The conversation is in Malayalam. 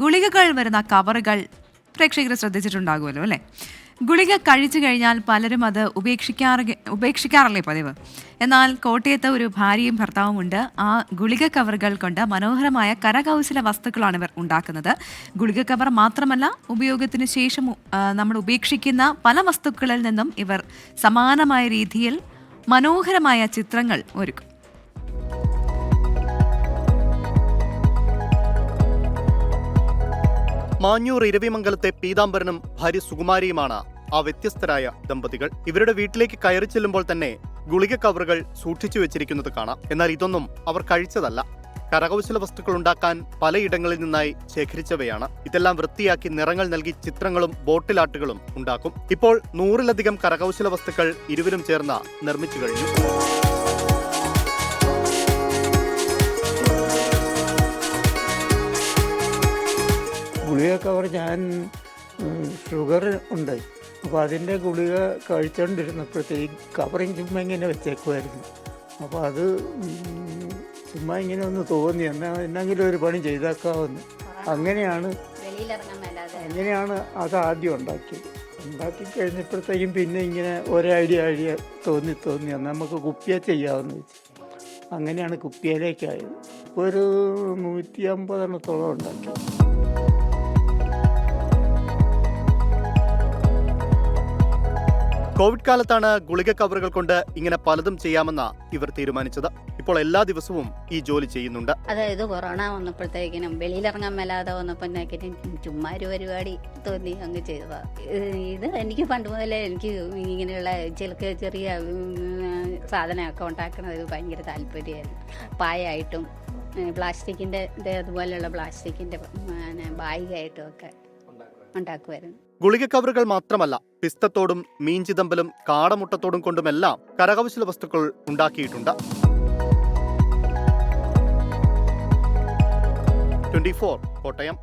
ഗുളികകൾ വരുന്ന കവറുകൾ പ്രേക്ഷകർ ശ്രദ്ധിച്ചിട്ടുണ്ടാകുമല്ലോ അല്ലേ? ഗുളിക കഴിച്ചു കഴിഞ്ഞാൽ പലരും അത് ഉപേക്ഷിക്കാറല്ലേ പതിവ്. എന്നാൽ കോട്ടയത്ത് ഒരു ഭാര്യയും ഭർത്താവും ഉണ്ട്. ആ ഗുളിക കവറുകൾ കൊണ്ട് മനോഹരമായ കരകൗശല വസ്തുക്കളാണ് ഇവർ ഉണ്ടാക്കുന്നത്. ഗുളിക കവർ മാത്രമല്ല, ഉപയോഗത്തിന് ശേഷം നമ്മൾ ഉപേക്ഷിക്കുന്ന പല വസ്തുക്കളിൽ നിന്നും ഇവർ സമാനമായ രീതിയിൽ മനോഹരമായ ചിത്രങ്ങൾ ഒരുക്കും. മാഞ്ഞൂർ ഇരവിമംഗലത്തെ പീതാംബരനും ഭാര്യ സുകുമാരിയുമാണ് ആ വ്യത്യസ്തരായ ദമ്പതികൾ. ഇവരുടെ വീട്ടിലേക്ക് കയറി ചെല്ലുമ്പോൾ തന്നെ ഗുളിക കവറുകൾ സൂക്ഷിച്ചു വെച്ചിരിക്കുന്നത് കാണാം. എന്നാൽ ഇതൊന്നും അവർ കഴിച്ചതല്ല. കരകൗശല വസ്തുക്കൾ ഉണ്ടാക്കാൻ പലയിടങ്ങളിൽ നിന്നായി ശേഖരിച്ചവയാണ്. ഇതെല്ലാം വൃത്തിയാക്കി നിറങ്ങൾ നൽകി ചിത്രങ്ങളും ബോട്ടിലാട്ടുകളും ഉണ്ടാക്കും. ഇപ്പോൾ 100-ലധികം കരകൗശല വസ്തുക്കൾ ഇരുവരും ചേർന്ന് നിർമ്മിച്ചു കഴിഞ്ഞു. ഗുളിക കവർ ഞാൻ ഷുഗർ ഉണ്ട്, അപ്പോൾ അതിൻ്റെ ഗുളിക കഴിച്ചുകൊണ്ടിരുന്നപ്പോഴത്തേക്ക് കവറിങ് ചുമ്മാ ഇങ്ങനെ വെച്ചേക്കുമായിരുന്നു. അപ്പോൾ അത് ചുമ്മാ ഇങ്ങനെ ഒന്ന് തോന്നി, എന്നെങ്കിലും ഒരു പണി ചെയ്തേക്കാമെന്ന്. അങ്ങനെയാണ് അത് ആദ്യം ഉണ്ടാക്കിയത്. ഉണ്ടാക്കി കഴിഞ്ഞപ്പോഴത്തേക്കും പിന്നെ ഇങ്ങനെ ഒരു ഐഡിയ തോന്നി എന്നാൽ നമുക്ക് കുപ്പിയ ചെയ്യാമെന്ന് വെച്ച് അങ്ങനെയാണ് കുപ്പിയിലേക്കായത്. ഇപ്പോൾ ഒരു 150 ഉണ്ടാക്കി. കോവിഡ് കാലത്താണ് ഗുളിക കവറുകൾ കൊണ്ട് ഇങ്ങനെ പലതും ചെയ്യാമെന്ന് ഇവർ തീരുമാനിച്ചത്. ഇപ്പോൾ എല്ലാ ദിവസവും ഈ ജോലി ചെയ്യുന്നുണ്ട്. അതായത് കൊറോണ വന്നപ്പോഴത്തേക്കിനും വെളിയിലിറങ്ങാൻ മേലാതെ വന്നപ്പോഴത്തേക്കിനും ചുമ്മാ ഒരു പരിപാടി തോന്നി അങ്ങ് ചെയ്തതാ. ഇത് എനിക്ക് പണ്ട് മുതലേ എനിക്ക് ഇങ്ങനെയുള്ള ചെറിയ സാധനമൊക്കെ ഉണ്ടാക്കുന്നത് ഭയങ്കര താല്പര്യമായിരുന്നു. പായായിട്ടും പ്ലാസ്റ്റിക്കിൻ്റെ അതുപോലെയുള്ള പ്ലാസ്റ്റിക്കിൻ്റെ ബാഗായിട്ടും ഒക്കെ ഉണ്ടാക്കുമായിരുന്നു. ഗുളിക കവറുകൾ മാത്രമല്ല, പിസ്തത്തോടും മീൻചിതമ്പലും കാടമുട്ടത്തോടും കൊണ്ടുമെല്ലാം കരകൗശല വസ്തുക്കൾ ഉണ്ടാക്കിയിട്ടുണ്ട്. 24 കോട്ടയം.